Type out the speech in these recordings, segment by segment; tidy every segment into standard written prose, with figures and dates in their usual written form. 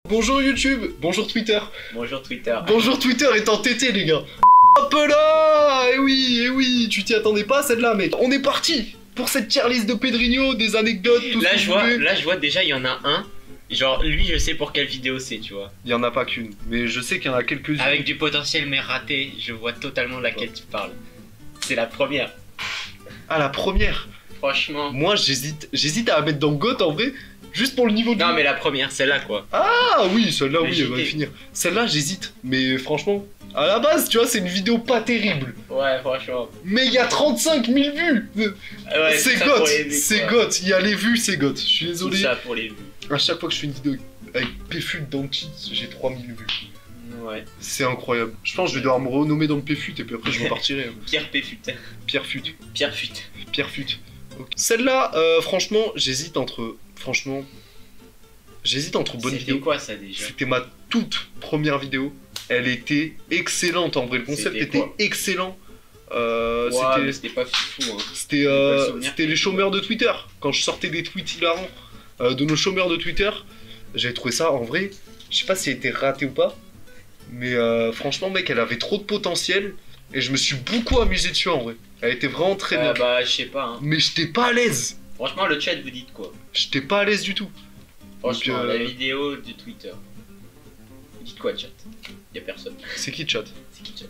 Bonjour YouTube, bonjour Twitter. Bonjour Twitter. Bonjour Twitter est entêté les gars. Hop là. Eh oui, tu t'y attendais pas celle-là mec. On est parti pour cette tier list de Pedrinho, des anecdotes, tout Là ce que vous voulez. je vois déjà il y en a un. Genre lui je sais pour quelle vidéo c'est, tu vois. Il y en a pas qu'une, mais je sais qu'il y en a quelques-unes. Avec du potentiel mais raté, je vois totalement laquelle tu parles. C'est la première. Ah la première. Franchement. Moi j'hésite à la mettre dans GOAT en vrai, juste pour le niveau de... Non mais la première, celle-là quoi. Ah oui, celle-là oui, Le elle va JT. finir. Celle-là j'hésite, mais franchement, à la base tu vois c'est une vidéo pas terrible. Ouais franchement. Mais il y a 35 000 vues. Ouais, C'est tout ça GOAT, pour les vues, c'est quoi. GOAT, il y a les vues, c'est GOAT. Je suis Tout désolé. ça pour les vues. À chaque fois que je fais une vidéo avec PFUT dans le cheat, j'ai 3000 vues. Ouais. C'est incroyable. Je pense que je vais devoir me renommer dans le PFUT et puis après je repartirai. Hein. Pierre Péfut. Pierre Fut. Pierre Fut. Pierre Fut. Ok. Celle-là, franchement, j'hésite entre. Franchement. J'hésite entre bonnes C'était vidéos. quoi ça déjà? C'était ma toute première vidéo. Elle était excellente en vrai. Le concept C'était était quoi excellent. Ouais, mais c'était pas fou hein. C'était pas le souvenir. les chômeurs de Twitter. Quand je sortais des tweets hilarants de nos chômeurs de Twitter, j'avais trouvé ça en vrai. Je sais pas si elle était ratée ou pas. Mais franchement, mec, elle avait trop de potentiel. Et je me suis beaucoup amusé dessus en vrai. Elle était vraiment très bien. Bah je sais pas hein. Mais j'étais pas à l'aise. Franchement le chat vous dites quoi? J'étais pas à l'aise du tout. Franchement Donc, la vidéo de Twitter. Vous dites quoi chat? Y'a personne. C'est qui chat? C'est qui chat?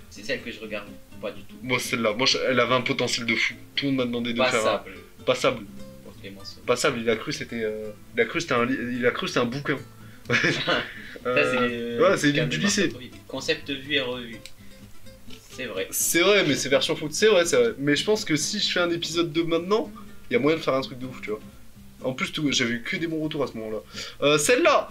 C'est celle que je regarde. Pas du tout. Moi, celle-là. Elle avait un potentiel de fou. Tout le monde m'a demandé de faire. Passable. Passable. Pour Clémenceau. Passable, il a cru c'était. Il a cru c'était un bouquin. Ça, c'est ouais, c'est Camp du de lycée. Marc-Antoine. Concept vu et revu. C'est vrai. C'est vrai, mais c'est version foot. C'est vrai, c'est vrai. Mais je pense que si je fais un épisode de maintenant, il y a moyen de faire un truc de ouf, tu vois. En plus, j'avais eu que des bons retours à ce moment-là. Celle-là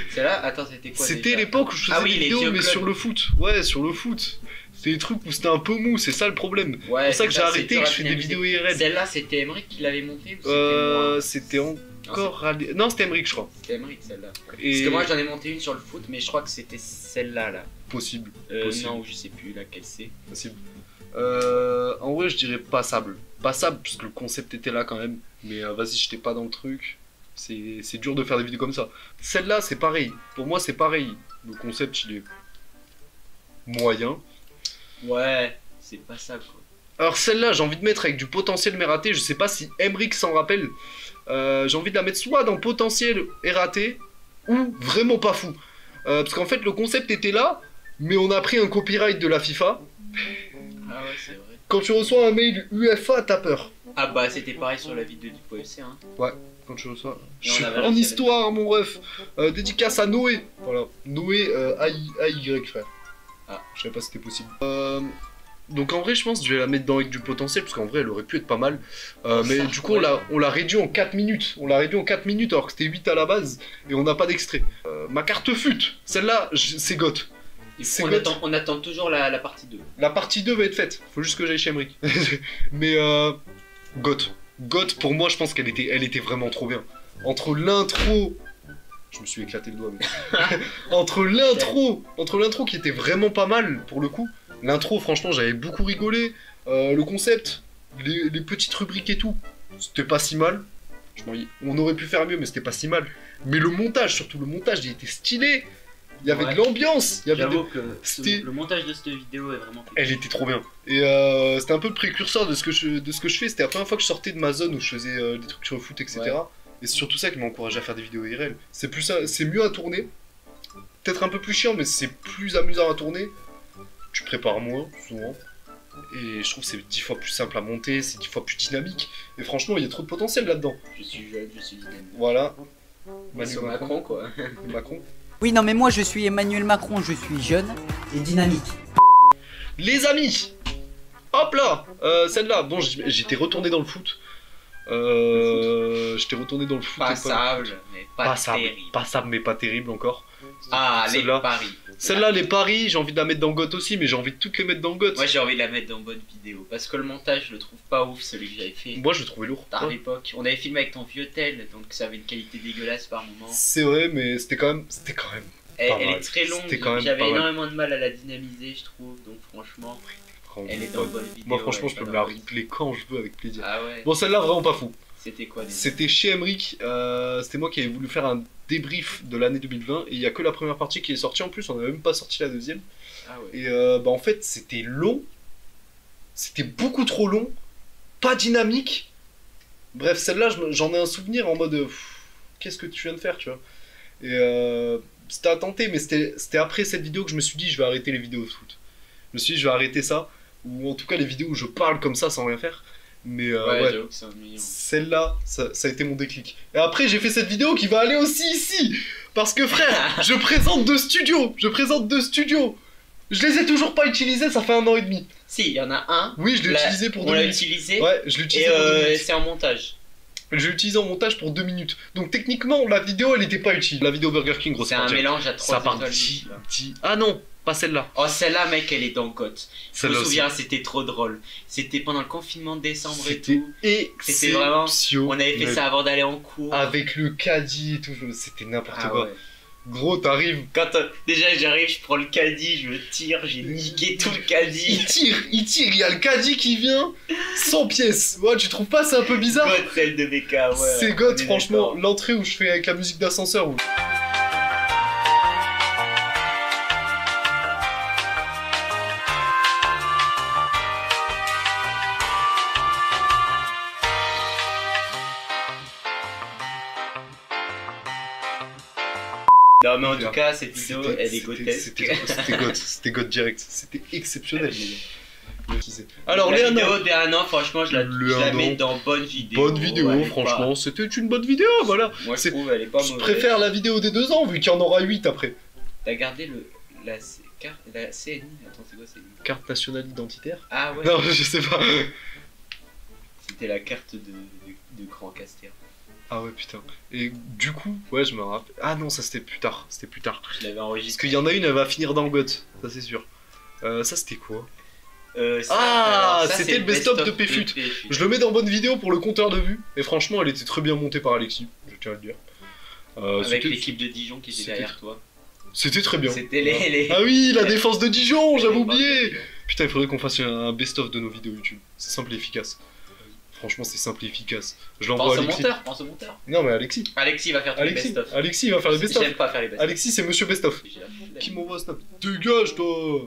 Celle-là, attends, c'était quoi? C'était déjà l'époque où je faisais Ah oui, des les vidéos, vieux mais clubs. sur le foot. Ouais, sur le foot. C'était des trucs où c'était un peu mou, c'est ça le problème. Ouais, C'est pour ça que c'est j'ai ça, arrêté c'est et que dur je à fais des finaliser. vidéos IRL. Celle-là, c'était Emmerich qui l'avait montée ou c'était moi? C'était encore... Non, c'était Emmerich, je crois. C'était Emmerich celle-là. Et... Parce que moi j'en ai monté une sur le foot, mais je crois que c'était celle-là là. Possible. Possible. Non, je sais plus laquelle c'est. Possible. En vrai, je dirais passable. Passable, puisque le concept était là quand même. Mais vas-y, j'étais pas dans le truc. C'est dur de faire des vidéos comme ça. Celle-là, c'est pareil. Pour moi, c'est pareil. Le concept, il est moyen. Ouais, c'est pas ça quoi. Alors celle-là, j'ai envie de mettre avec du potentiel mais raté. Je sais pas si Emmerich s'en rappelle. J'ai envie de la mettre soit dans potentiel et raté, ou vraiment pas fou. Parce qu'en fait, le concept était là, mais on a pris un copyright de la FIFA. Ah ouais, c'est vrai. Quand tu reçois un mail UEFA, t'as peur. Ah bah c'était pareil sur la vidéo du POFC hein. Quand tu reçois... Et Je on suis avait en réussi à histoire, mon ref. Dédicace à Noé. Voilà. Noé, AY, frère. Ah. Je savais pas si c'était possible. Donc en vrai, je pense que je vais la mettre dans avec du potentiel, parce qu'en vrai, elle aurait pu être pas mal. Mais Ça, du coup, ouais. on l'a réduit en 4 minutes. On l'a réduit en 4 minutes, alors que c'était 8 à la base, et on n'a pas d'extrait. Ma carte fut. Celle-là, c'est GOAT. C'est On attend toujours la partie 2. La partie 2 va être faite. Faut juste que j'aille chez Emmerich. Mais GOAT. GOAT, pour moi, je pense qu'elle était vraiment trop bien. Entre l'intro... Je me suis éclaté le doigt, mais... entre l'intro qui était vraiment pas mal, pour le coup. L'intro, franchement, j'avais beaucoup rigolé. Le concept, les petites rubriques et tout, c'était pas si mal. On aurait pu faire mieux, mais c'était pas si mal. Mais le montage, surtout le montage, il était stylé. Il y avait Ouais. de l'ambiance. J'avoue que c'était- le montage de cette vidéo est vraiment... Elle était trop bien. Et c'était un peu le précurseur de ce que je fais. C'était la première fois que je sortais de ma zone où je faisais des trucs sur le foot, etc. Ouais. Et c'est surtout ça qui m'a encouragé à faire des vidéos IRL. C'est mieux à tourner. Peut-être un peu plus chiant, mais c'est plus amusant à tourner. Tu prépares moins, souvent. Et je trouve que c'est 10 fois plus simple à monter, c'est 10 fois plus dynamique. Et franchement, il y a trop de potentiel là-dedans. Je suis jeune, je suis dynamique. Voilà. Sur Macron quoi. Macron. Oui, non, mais moi je suis Emmanuel Macron, je suis jeune et dynamique. Les amis, hop là, celle-là. Bon, j'étais retourné dans le foot. J'étais retourné dans le foot. Passable, mais pas terrible. Passable, mais pas terrible encore. Ah, les Celle-là. paris. Celle-là, les paris, j'ai envie de la mettre dans GOAT aussi, mais j'ai envie de toutes les mettre dans GOAT. Moi j'ai envie de la mettre dans bonne vidéo. Parce que le montage, je le trouve pas ouf, celui que j'avais fait. Moi, je le trouvais lourd. À Ouais. l'époque, on avait filmé avec ton vieux tel, donc ça avait une qualité dégueulasse par moment. C'est vrai, mais c'était quand même. Elle Pas est mal. très longue, C'était quand même j'avais pas mal. énormément de mal à la dynamiser, je trouve, donc franchement, elle est dans bonne vidéo. Moi, franchement, elle je est peux pas me la dans- replay quand je veux avec plaisir. Ah ouais. Bon, celle-là, vraiment pas fou. C'était quoi déjà? C'était chez Emric, c'était moi qui avais voulu faire un débrief de l'année 2020 et il y a que la première partie qui est sortie en plus, on n'avait même pas sorti la deuxième. Ah ouais. Et en fait c'était long, c'était beaucoup trop long, pas dynamique. Bref, celle-là j'en ai un souvenir en mode qu'est-ce que tu viens de faire, tu vois. Et c'était à tenter, mais c'était après cette vidéo que je me suis dit je vais arrêter les vidéos de foot. Je me suis dit je vais arrêter ça, ou en tout cas les vidéos où je parle comme ça sans rien faire. Mais ouais, j'avoue que c'est ennuyant. celle-là, ça a été mon déclic. Et après, j'ai fait cette vidéo qui va aller aussi ici. Parce que frère, je présente 2 studios. Je les ai toujours pas utilisés, ça fait 1 an et demi. Si, il y en a un. Oui, je l'ai utilisé pour 2 On l'a minutes. utilisé. Ouais, je l'ai Et utilisé pour 2 minutes. c'est en montage. Je l'ai utilisé en montage pour 2 minutes. Donc techniquement, la vidéo, elle était pas utile. La vidéo Burger King, grosse C'est un partie. mélange à 3 Ça part étoiles. Ah non, pas celle-là. Oh, celle-là, mec, elle est dans Goth. Je me Celle-là aussi. souviens, c'était trop drôle. C'était pendant le confinement de décembre et C'était tout. exceptionnel. vraiment- On avait fait ça avant d'aller en cours. Avec le caddie et tout, c'était n'importe Ah quoi. ouais. Gros, t'arrives. Quand déjà j'arrive, je prends le caddie, je tire, j'ai niqué tout le caddie. Il tire, il y a le caddie qui vient, 100 pièces. Ouais, tu trouves pas, c'est un peu bizarre? God, celle de BK, ouais. C'est on God, est franchement, d'accord. l'entrée où je fais avec la musique d'ascenseur. Où... Non, mais en tout cas, cette vidéo, C'était- elle est c'était- grotesque. C'était God direct, c'était exceptionnel. Alors, la les vidéo Anans, des 1 an, franchement, je la Les mets Anans. dans bonne vidéo. bonne vidéo, elle est franchement, c'était une bonne vidéo, voilà. pas- Moi, je C'est- trouve, elle est pas Je mauvaise. préfère la vidéo des 2 ans, vu qu'il y en aura 8 après. T'as gardé la CNI. Attends, c'est quoi CNI? Carte nationale identitaire? Ah ouais. Non, je sais pas. C'était la carte de Grand Caster. Ah ouais, putain. Et du coup, ouais, je me rappelle. Ah non, ça c'était plus tard. Je l'avais Parce enregistré. qu'il y en a une, elle va finir dans God, ça c'est sûr. Ça c'était quoi? Ça, Ah, alors, ça, c'était c'est le best-of de Péfut. Je le mets dans bonne vidéo pour le compteur de vues. Et franchement, elle était très bien montée par Alexis, je tiens à le dire. Avec C'était- l'équipe de Dijon qui était c'était- derrière toi. C'était très bien. C'était les. Ah oui, la défense de Dijon, j'avais les- oublié. Putain, il faudrait qu'on fasse un best-of de nos vidéos YouTube. C'est simple et efficace. Franchement, c'est simple et efficace. Je l'envoie Pense à au Alexis. monteur, pense au monteur. Non, mais Alexis. Alexis va faire tous les Alexis, best-of. Alexis, il va faire les best-of. J'aime pas faire les best-of. Alexis, c'est monsieur best-of. J'ai la flemme. Qui m'envoie un snap? Dégage, toi.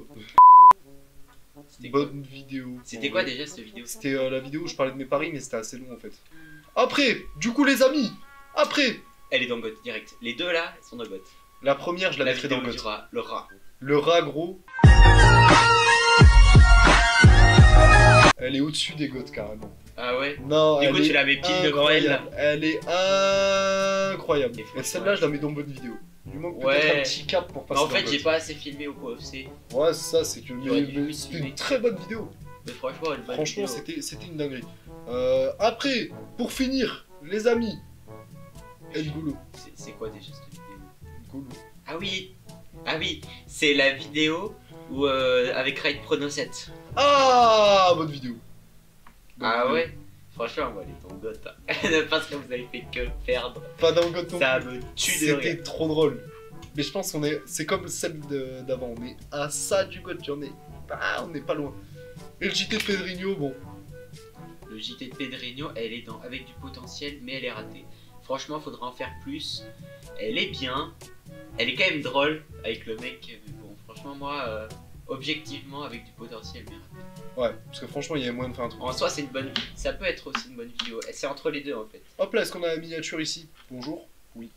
C'était quoi Bonne vidéo. C'était quoi déjà cette vidéo? C'était la vidéo où je parlais de mes paris, mais c'était assez long en fait. Après, du coup, les amis, après, Elle est dans God direct. Les deux là, elles sont dans God. la première, je la mettrai dans vidéo God. du rat, le rat. Le rat, gros. Elle est au-dessus des goths carrément. Ah ouais. Non, Du elle coup, est tu la mets pile devant elle là. incroyable. Elle est incroyable. Et Et franchement, celle-là, je la mets dans bonne vidéo. Il manque peut-être Ouais. un petit cap pour Mais passer en dans fait, God. j'ai pas assez filmé au POFC. Ouais, c'est ça, c'est que J'aurais dû mais plus c'était filmer. une très bonne vidéo. Mais franchement, une bonne Franchement, vidéo. c'était une dinguerie. Après, pour finir, les amis, N'Golo. C'est quoi déjà cette vidéo? N'Golo. Ah oui. Ah oui. C'est la vidéo où avec Raid Prono 7. Ah, bonne vidéo. Bonne Ah vidéo. ouais. Franchement, moi, elle est dans God. Parce que vous avez fait que perdre. Pas dans God non Ça plus. me tue de C'était rire. trop drôle. Mais je pense qu'on est, c'est comme celle d'avant. On est à ça du God. On est pas loin. Et le JT de Pedrinho, bon. Le JT de Pedrinho, elle est avec du potentiel, mais elle est ratée. Franchement, faudra en faire plus. Elle est bien. Elle est quand même drôle avec le mec. Mais bon, franchement, moi, objectivement, avec du potentiel, mais ratée. Ouais, parce que franchement, il y avait moyen de faire un truc. En soi, c'est une bonne. Ça peut être aussi une bonne vidéo. C'est entre les deux en fait. Hop là, est-ce qu'on a la miniature ici? Bonjour. Oui.